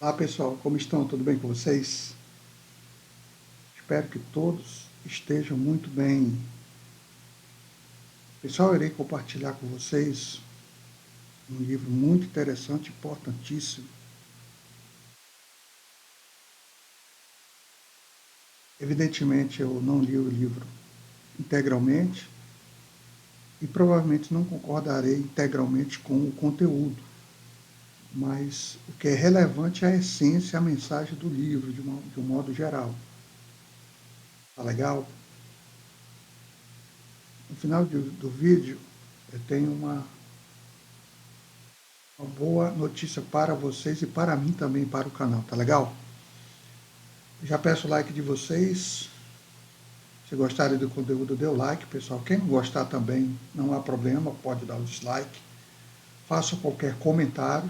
Olá pessoal, como estão? Tudo bem com vocês? Espero que todos estejam muito bem. Pessoal, eu irei compartilhar com vocês um livro muito interessante, importantíssimo. Evidentemente, eu não li o livro integralmente e provavelmente não concordarei integralmente com o conteúdo, mas o que é relevante é a essência, a mensagem do livro, de um modo geral. Tá legal? No final do vídeo, eu tenho uma boa notícia para vocês e para mim também, para o canal, tá legal? Já peço o like de vocês. Se gostarem do conteúdo, dê o like, pessoal. Quem não gostar também, não há problema, pode dar o dislike. Faça qualquer comentário.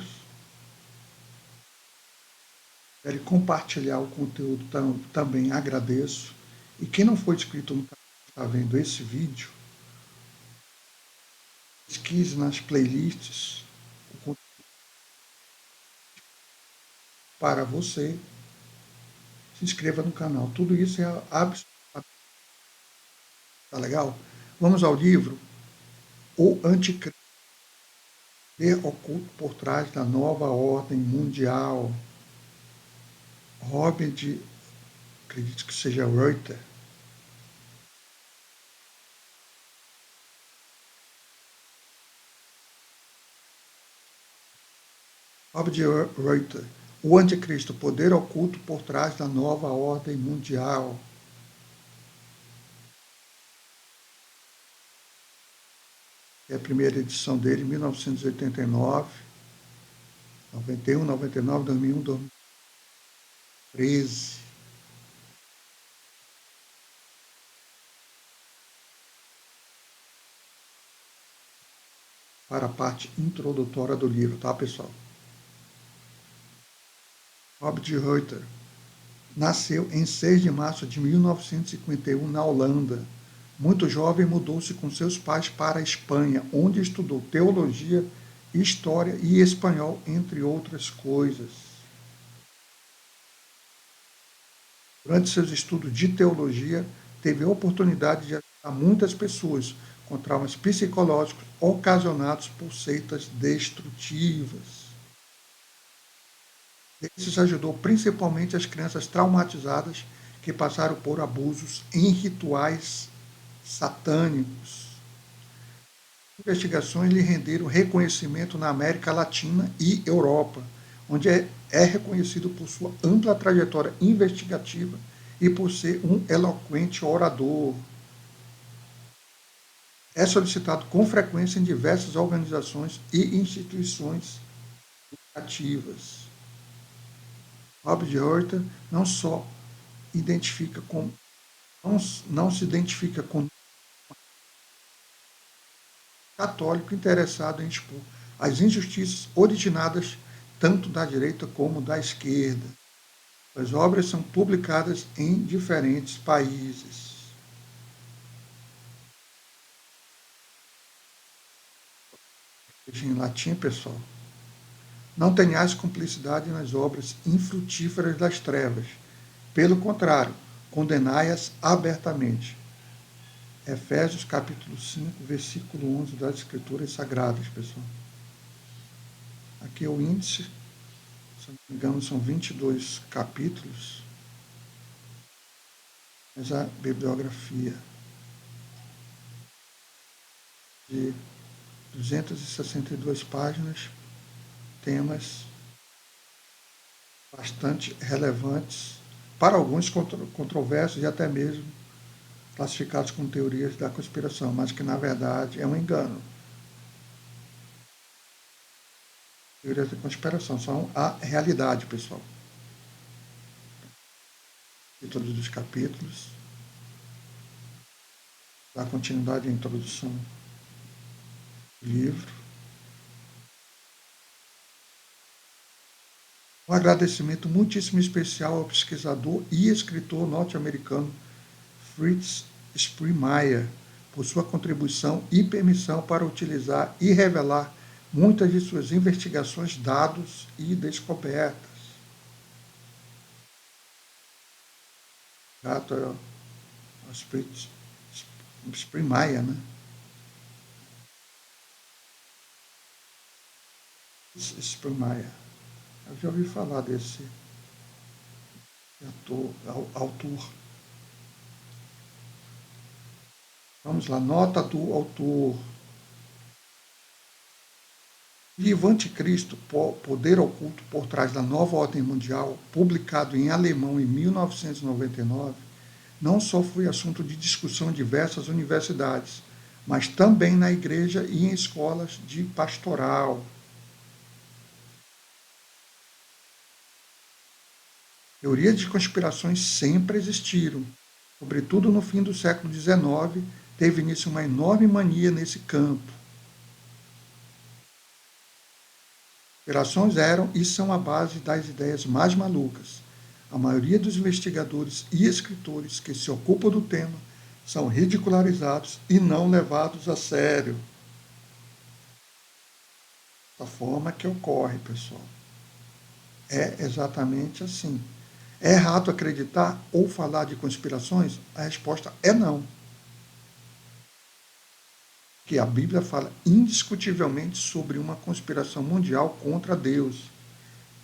Se compartilhar o conteúdo também agradeço. E quem não for inscrito no canal, está vendo esse vídeo, pesquise nas playlists o conteúdo para você. Se inscreva no canal. Tudo isso é absolutamente. Tá legal? Vamos ao livro O Anticristo, oculto por trás da nova ordem mundial. Robert, acredito que seja Reuter. Robert Reuter, O Anticristo, poder oculto por trás da nova ordem mundial. É a primeira edição dele, 1989, 91, 99, 2001, 2013. Para a parte introdutória do livro, tá, pessoal? Robert Reuter nasceu em 6 de março de 1951 na Holanda. Muito jovem, mudou-se com seus pais para a Espanha, onde estudou teologia, história e espanhol, entre outras coisas. Durante seus estudos de teologia, teve a oportunidade de ajudar muitas pessoas com traumas psicológicos ocasionados por seitas destrutivas. Esses ajudou principalmente as crianças traumatizadas que passaram por abusos em rituais satânicos. Investigações lhe renderam reconhecimento na América Latina e Europa, onde é reconhecido por sua ampla trajetória investigativa e por ser um eloquente orador. É solicitado com frequência em diversas organizações e instituições educativas. Robert Reuter não só identifica com não se identifica com católico interessado em expor as injustiças originadas tanto da direita como da esquerda. As obras são publicadas em diferentes países. Em latim, pessoal. Não tenhais cumplicidade nas obras infrutíferas das trevas. Pelo contrário, condenai-as abertamente. Efésios capítulo 5, versículo 11 das Escrituras Sagradas, pessoal. Aqui é o índice, se não me engano, são 22 capítulos, mas a bibliografia de 262 páginas, temas bastante relevantes, para alguns controversos e até mesmo classificados como teorias da conspiração, mas que na verdade é um engano. Teorias da conspiração são a realidade, pessoal. Títulos dos capítulos, da continuidade e introdução do livro. Um agradecimento muitíssimo especial ao pesquisador e escritor norte-americano Fritz Springmeier por sua contribuição e permissão para utilizar e revelar muitas de suas investigações, dados e descobertas. Gato é o Springmeier, né? Springmeier. Eu já ouvi falar desse autor. Vamos lá, nota do autor. Livro Anticristo, Poder Oculto por Trás da Nova Ordem Mundial, publicado em alemão em 1999, não só foi assunto de discussão em diversas universidades, mas também na igreja e em escolas de pastoral. Teorias de conspirações sempre existiram. Sobretudo no fim do século XIX, teve início uma enorme mania nesse campo. Conspirações eram e são a base das ideias mais malucas. A maioria dos investigadores e escritores que se ocupam do tema são ridicularizados e não levados a sério. Da forma que ocorre, pessoal. É exatamente assim. É errado acreditar ou falar de conspirações? A resposta é não. Que a Bíblia fala indiscutivelmente sobre uma conspiração mundial contra Deus,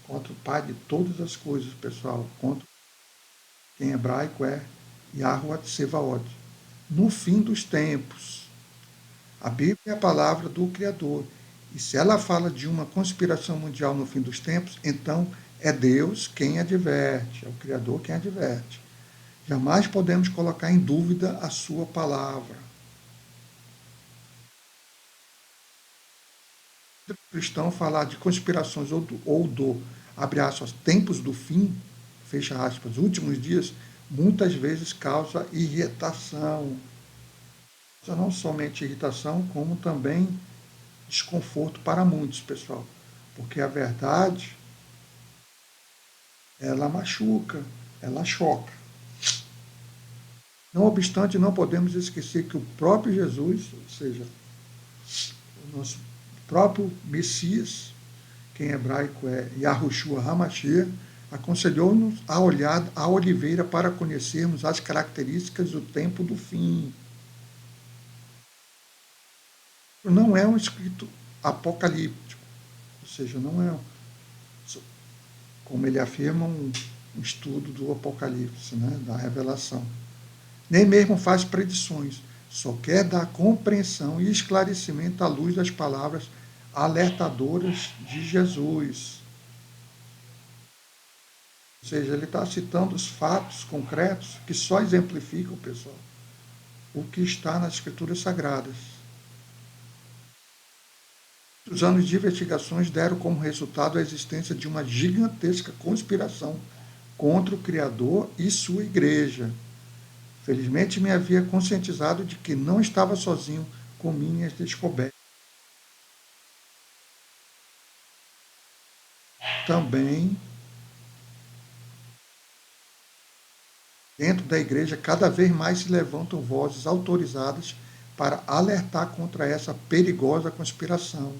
contra o Pai de todas as coisas, pessoal, contra que em hebraico é Yahuwah Tsevaot. No fim dos tempos, a Bíblia é a palavra do Criador. E se ela fala de uma conspiração mundial no fim dos tempos, então é Deus quem adverte, é o Criador quem adverte. Jamais podemos colocar em dúvida a sua palavra. O cristão falar de conspirações ou do abre aspas, tempos do fim, fecha aspas, últimos dias, muitas vezes causa irritação. Não somente irritação, como também desconforto para muitos, pessoal. Porque a verdade, ela machuca, ela choca. Não obstante, não podemos esquecer que o próprio Jesus, ou seja, o nosso próprio Messias, que em hebraico é Yahushua HaMashiach, aconselhou-nos a olhar a oliveira para conhecermos as características do tempo do fim. Não é um escrito apocalíptico, ou seja, não é, como ele afirma, um estudo do Apocalipse, né, da Revelação. Nem mesmo faz predições, só quer dar compreensão e esclarecimento à luz das palavras alertadoras de Jesus. Ou seja, ele está citando os fatos concretos que só exemplificam, pessoal, o que está nas Escrituras Sagradas. Os anos de investigações deram como resultado a existência de uma gigantesca conspiração contra o Criador e sua igreja. Felizmente me havia conscientizado de que não estava sozinho com minhas descobertas. Também, dentro da igreja, cada vez mais se levantam vozes autorizadas para alertar contra essa perigosa conspiração.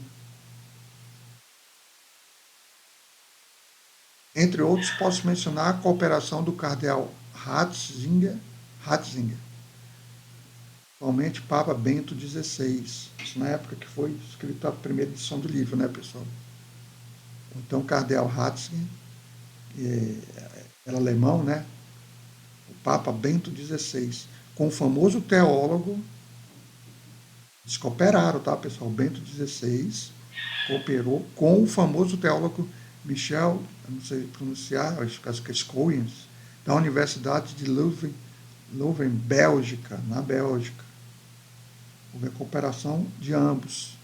Entre outros, posso mencionar a cooperação do cardeal Ratzinger, atualmente Papa Bento XVI, isso na época que foi escrita a primeira edição do livro, né, pessoal? Então, cardeal Ratzinger, que era alemão, né? O Papa Bento XVI, com o famoso teólogo, eles cooperaram, tá, pessoal? Bento XVI cooperou com o famoso teólogo Michel, eu não sei pronunciar, acho que é Scoyens, da Universidade de Leuven, Bélgica, na Bélgica. Houve a cooperação de ambos.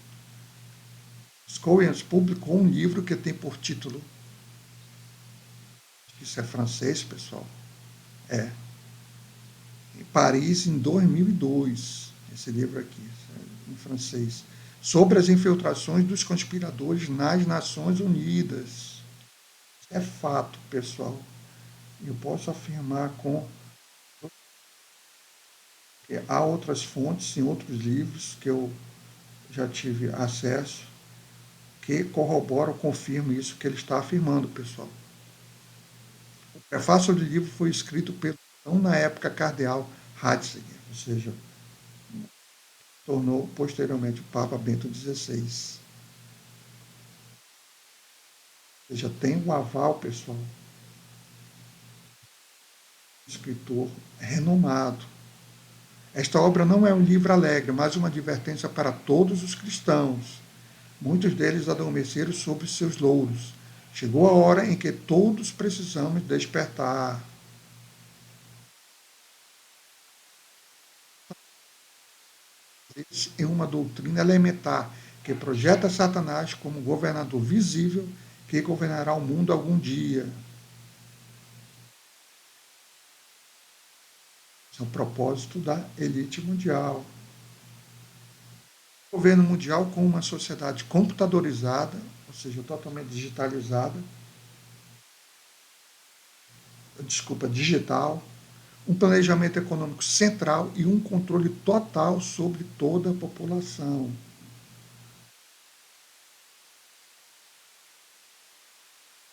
Scoyens publicou um livro que tem por título, isso é francês, pessoal, é, em Paris, em 2002, esse livro aqui, em francês, sobre as infiltrações dos conspiradores nas Nações Unidas. Isso é fato, pessoal. Eu posso afirmar que há outras fontes em outros livros que eu já tive acesso que corroboram, confirmam isso que ele está afirmando, pessoal. O prefácio do livro foi escrito pelo Não na época cardeal Ratzinger, ou seja, tornou posteriormente o Papa Bento XVI. Ou seja, tem um aval, pessoal, escritor renomado. Esta obra não é um livro alegre, mas uma advertência para todos os cristãos. Muitos deles adormeceram sobre seus louros. Chegou a hora em que todos precisamos despertar. Em uma doutrina elementar que projeta Satanás como governador visível que governará o mundo algum dia. Esse é o propósito da elite mundial. O governo mundial com uma sociedade computadorizada, ou seja, totalmente digitalizada, digital, um planejamento econômico central e um controle total sobre toda a população.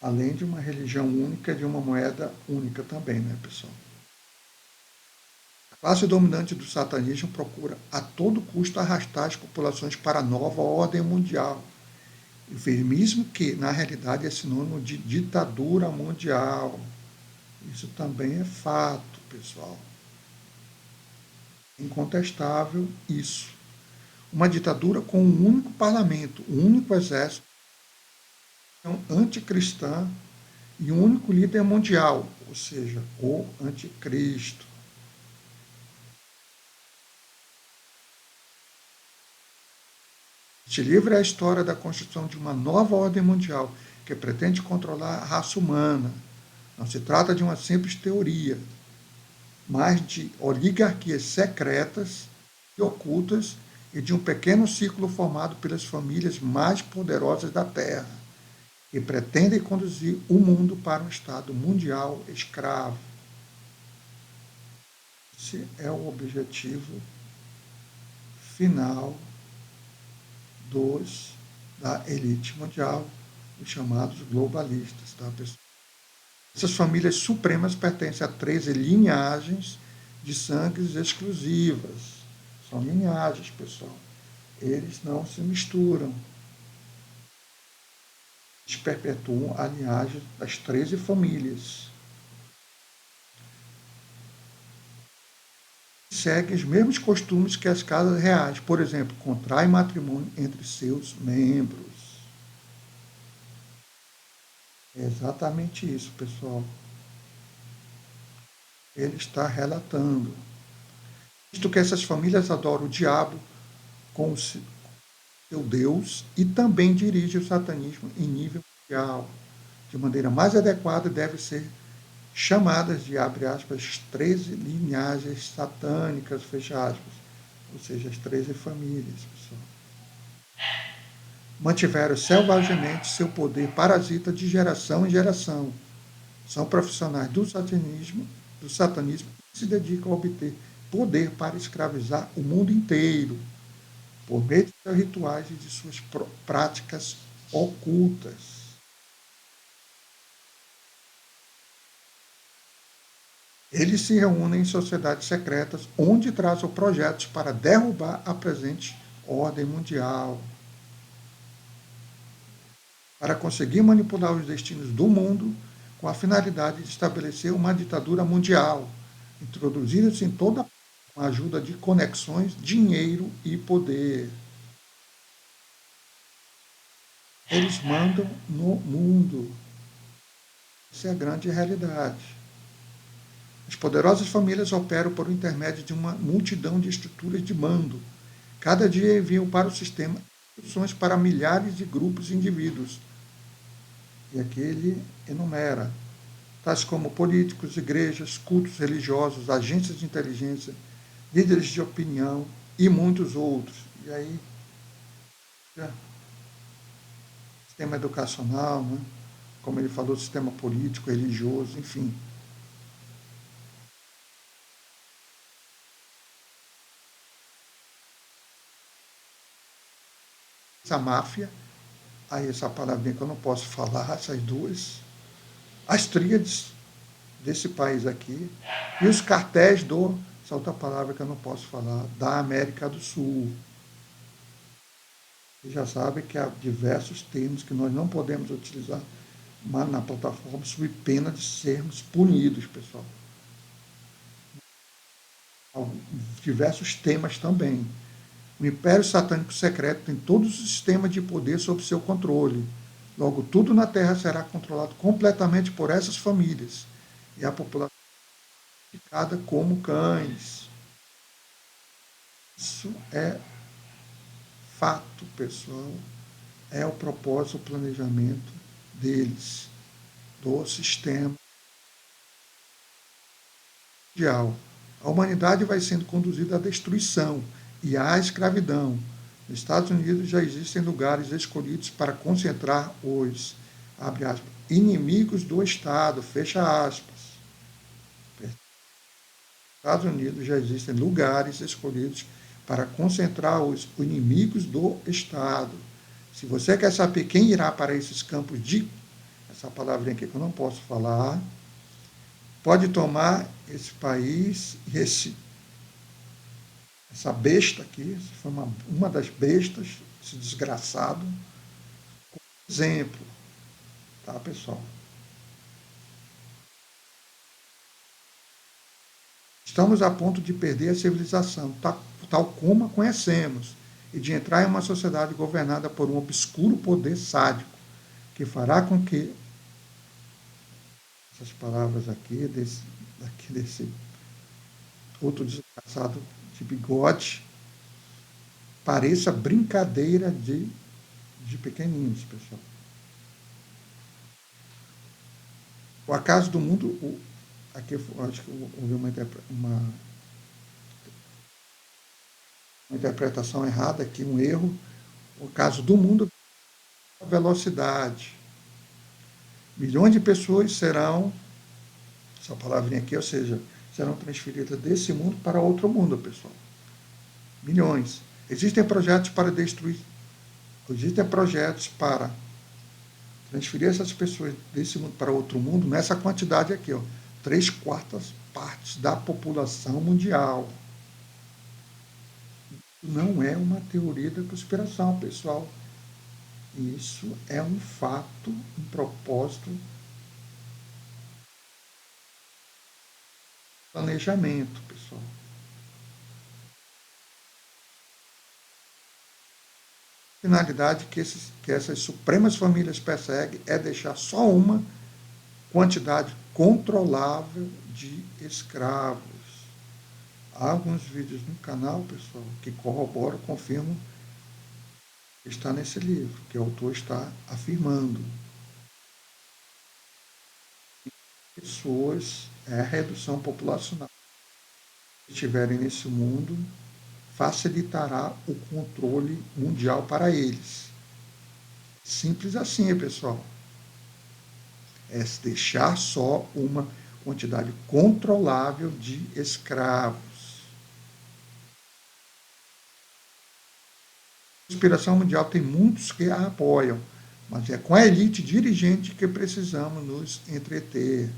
Além de uma religião única e de uma moeda única também, né, pessoal? A classe dominante do satanismo procura a todo custo arrastar as populações para a nova ordem mundial. Eufemismo que, na realidade, é sinônimo de ditadura mundial. Isso também é fato, pessoal. Incontestável isso. Uma ditadura com um único parlamento, um único exército, anticristã e um único líder mundial, ou seja, o anticristo. Este livro é a história da construção de uma nova ordem mundial que pretende controlar a raça humana. Não se trata de uma simples teoria, mas de oligarquias secretas e ocultas e de um pequeno círculo formado pelas famílias mais poderosas da Terra, que pretendem conduzir o mundo para um estado mundial escravo. Esse é o objetivo final da elite mundial, os chamados globalistas. Tá, pessoal? Essas famílias supremas pertencem a 13 linhagens de sangues exclusivas. São linhagens, pessoal. Eles não se misturam. Eles perpetuam a linhagem das 13 famílias. Seguem os mesmos costumes que as casas reais. Por exemplo, contraem matrimônio entre seus membros. É exatamente isso, pessoal. Ele está relatando. Visto que essas famílias adoram o diabo com o seu Deus e também dirigem o satanismo em nível mundial. De maneira mais adequada, deve ser chamadas de, abre aspas, 13 linhagens satânicas, fecha aspas. Ou seja, as 13 famílias, pessoal. Mantiveram selvagemente seu poder parasita de geração em geração. São profissionais do satanismo que se dedicam a obter poder para escravizar o mundo inteiro, por meio de seus rituais e de suas práticas ocultas. Eles se reúnem em sociedades secretas, onde traçam projetos para derrubar a presente ordem mundial, para conseguir manipular os destinos do mundo com a finalidade de estabelecer uma ditadura mundial, introduzida-se em toda com a ajuda de conexões, dinheiro e poder. Eles mandam no mundo. Essa é a grande realidade. As poderosas famílias operam por intermédio de uma multidão de estruturas de mando. Cada dia enviam para o sistema instruções para milhares de grupos e indivíduos. E aqui ele enumera, tais como políticos, igrejas, cultos religiosos, agências de inteligência, líderes de opinião e muitos outros. E aí, sistema educacional, né? Como ele falou, sistema político, religioso, enfim. Essa máfia, aí essa palavrinha que eu não posso falar, essas duas, as tríades desse país aqui, e os cartéis essa outra palavra que eu não posso falar, da América do Sul. Você já sabe que há diversos termos que nós não podemos utilizar na plataforma sob pena de sermos punidos, pessoal. Há diversos temas também. O Império Satânico Secreto tem todos os sistemas de poder sob seu controle. Logo, tudo na Terra será controlado completamente por essas famílias. E a população é ficada como cães. Isso é fato, pessoal. É o propósito, o planejamento deles, do sistema mundial. A humanidade vai sendo conduzida à destruição e à escravidão. Nos Estados Unidos já existem lugares escolhidos para concentrar os, abre aspas, inimigos do Estado, fecha aspas. Nos Estados Unidos já existem lugares escolhidos para concentrar os inimigos do Estado. Se você quer saber quem irá para esses campos de, essa palavrinha aqui que eu não posso falar, pode tomar esse país, essa besta aqui, foi uma das bestas, esse desgraçado, como exemplo, tá, pessoal? Estamos a ponto de perder a civilização, tal como a conhecemos, e de entrar em uma sociedade governada por um obscuro poder sádico, que fará com que essas palavras desse outro desgraçado de bigode, pareça brincadeira de pequeninos, pessoal. O acaso do mundo, aqui acho que houve uma interpretação errada aqui, um erro. O caso do mundo é a velocidade. Milhões de pessoas serão, essa palavrinha aqui, ou seja, serão transferidas desse mundo para outro mundo, pessoal. Milhões. Existem projetos para transferir essas pessoas desse mundo para outro mundo nessa quantidade aqui, ó, 3/4 partes da população mundial. Não é uma teoria da conspiração, pessoal. Isso é um fato, um propósito, planejamento, pessoal. A finalidade que essas supremas famílias perseguem é deixar só uma quantidade controlável de escravos. Há alguns vídeos no canal, pessoal, que corroboram, confirmam que está nesse livro, que o autor está afirmando. Pessoas, é a redução populacional que estiverem nesse mundo, facilitará o controle mundial para eles. Simples assim, pessoal. É deixar só uma quantidade controlável de escravos. A conspiração mundial tem muitos que a apoiam, mas é com a elite dirigente que precisamos nos entreter.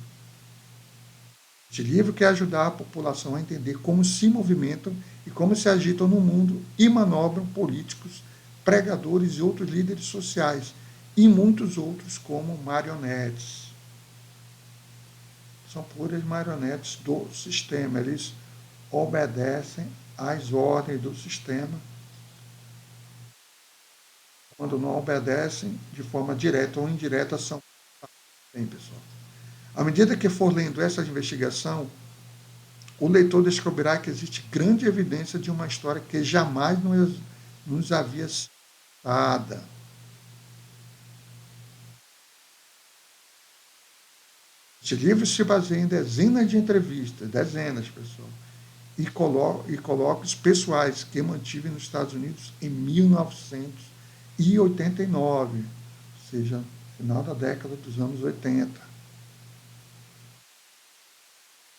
Este livro quer ajudar a população a entender como se movimentam e como se agitam no mundo e manobram políticos, pregadores e outros líderes sociais, e muitos outros como marionetes. São puras marionetes do sistema, eles obedecem às ordens do sistema. Quando não obedecem, de forma direta ou indireta, são bem, pessoal. À medida que for lendo essa investigação, o leitor descobrirá que existe grande evidência de uma história que jamais nos havia sido dada. Este livro se baseia em dezenas de entrevistas, pessoal, e colóquios pessoais que mantive nos Estados Unidos em 1989, ou seja, final da década dos anos 80.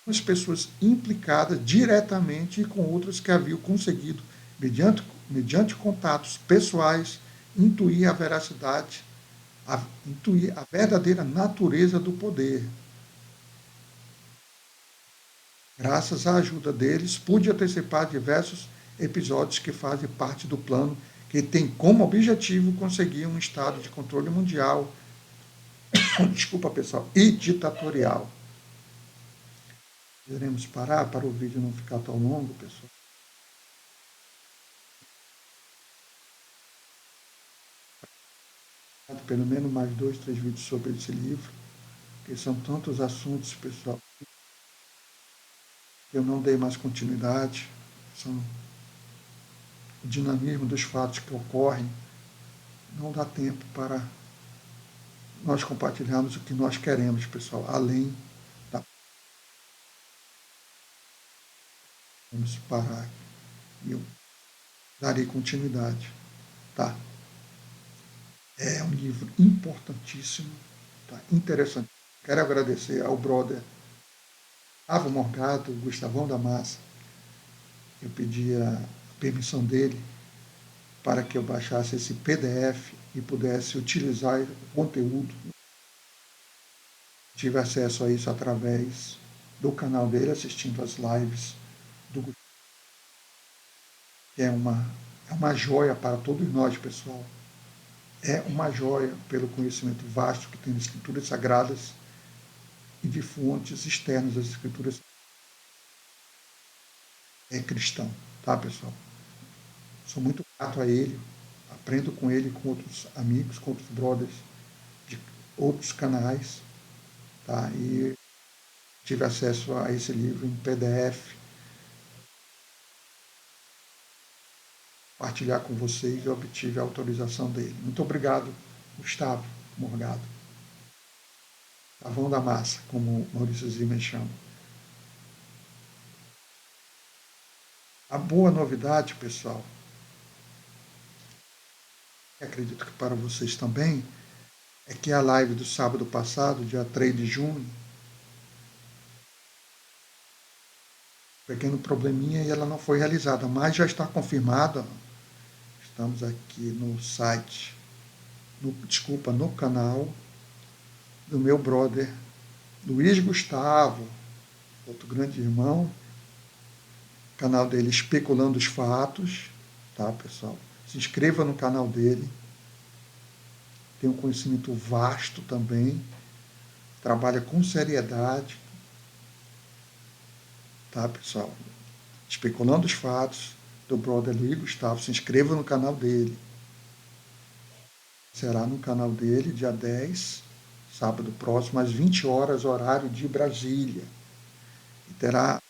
As pessoas implicadas diretamente e com outras que haviam conseguido, mediante contatos pessoais, intuir a verdadeira natureza do poder. Graças à ajuda deles, pude antecipar diversos episódios que fazem parte do plano que tem como objetivo conseguir um estado de controle mundial, desculpa pessoal, e ditatorial. Iremos parar para o vídeo não ficar tão longo, pessoal. Pelo menos mais 2, 3 vídeos sobre esse livro, porque são tantos assuntos, pessoal, que eu não dei mais continuidade. São o dinamismo dos fatos que ocorrem. Não dá tempo para nós compartilharmos o que nós queremos, pessoal, além da... Vamos parar e eu darei continuidade, tá? É um livro importantíssimo, tá? Interessante. Quero agradecer ao brother Avo Morgado, Gustavão da Massa. Eu pedi a permissão dele para que eu baixasse esse PDF e pudesse utilizar o conteúdo. Tive acesso a isso através do canal dele, assistindo as lives do Gustavo, que é uma joia para todos nós, pessoal. É uma joia pelo conhecimento vasto que tem das Escrituras Sagradas e de fontes externas das Escrituras. É cristão, tá, pessoal? Sou muito grato a ele, aprendo com ele, com outros amigos, com outros brothers de outros canais, tá? E tive acesso a esse livro em PDF, compartilhar com vocês e obtive a autorização dele. Muito obrigado, Gustavo Morgado. Gustavão da Massa, como Maurício Zimmer chama. A boa novidade, pessoal, acredito que para vocês também, é que a live do sábado passado, dia 3 de junho, pequeno probleminha e ela não foi realizada, mas já está confirmada. Estamos aqui no site, no canal do meu brother Luiz Gustavo, outro grande irmão, canal dele Especulando os Fatos, tá, pessoal? Se inscreva no canal dele, tem um conhecimento vasto também, trabalha com seriedade, tá, pessoal? Especulando os Fatos, do brother Luiz Gustavo, se inscreva no canal dele. Será no canal dele, dia 10, sábado próximo, às 20 horas, horário de Brasília. E terá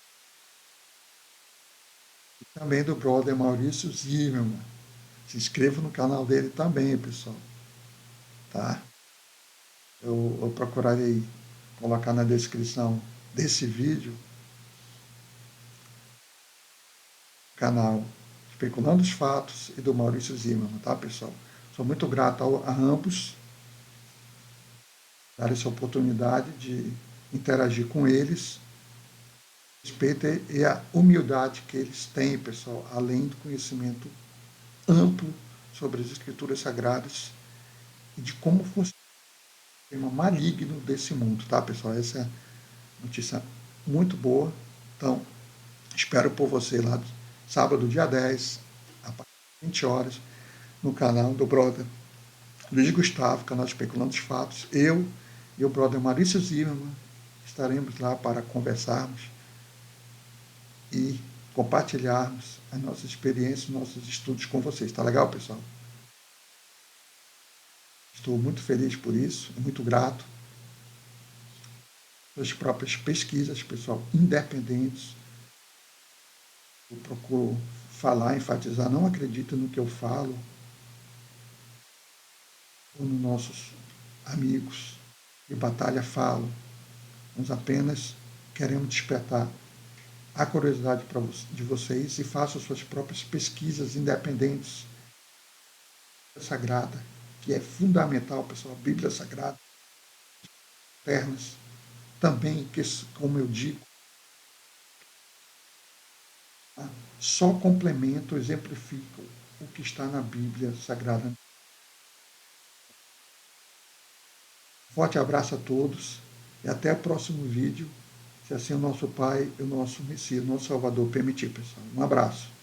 também do brother Maurício Zimmermann. Se inscreva no canal dele também, pessoal. Tá? Eu procurarei colocar na descrição desse vídeo o canal Especulando os Fatos e do Maurício Zimmermann, tá, pessoal? Sou muito grato a ambos dar essa oportunidade de interagir com eles, respeito e a humildade que eles têm, pessoal, além do conhecimento amplo sobre as Escrituras Sagradas e de como funciona o sistema maligno desse mundo, tá, pessoal? Essa é notícia muito boa. Então, espero por você lá sábado, dia 10, a partir das 20 horas, no canal do brother Luiz Gustavo, canal Especulando os Fatos. Eu e o brother Maurício Zimmermann estaremos lá para conversarmos e compartilharmos as nossas experiências, nossos estudos com vocês. Tá legal, pessoal? Estou muito feliz por isso, muito grato. Suas próprias pesquisas, pessoal, independentes. Eu procuro falar, enfatizar, não acredito no que eu falo, ou nos nossos amigos de batalha falam. Nós apenas queremos despertar a curiosidade de vocês e façam suas próprias pesquisas independentes. Sagrada, que é fundamental, pessoal, a Bíblia Sagrada, internas, também, que, como eu digo, só complementam, exemplificam o que está na Bíblia Sagrada. Forte abraço a todos e até o próximo vídeo, se assim o nosso Pai, o nosso Messias, o nosso Salvador permitir, pessoal. Um abraço.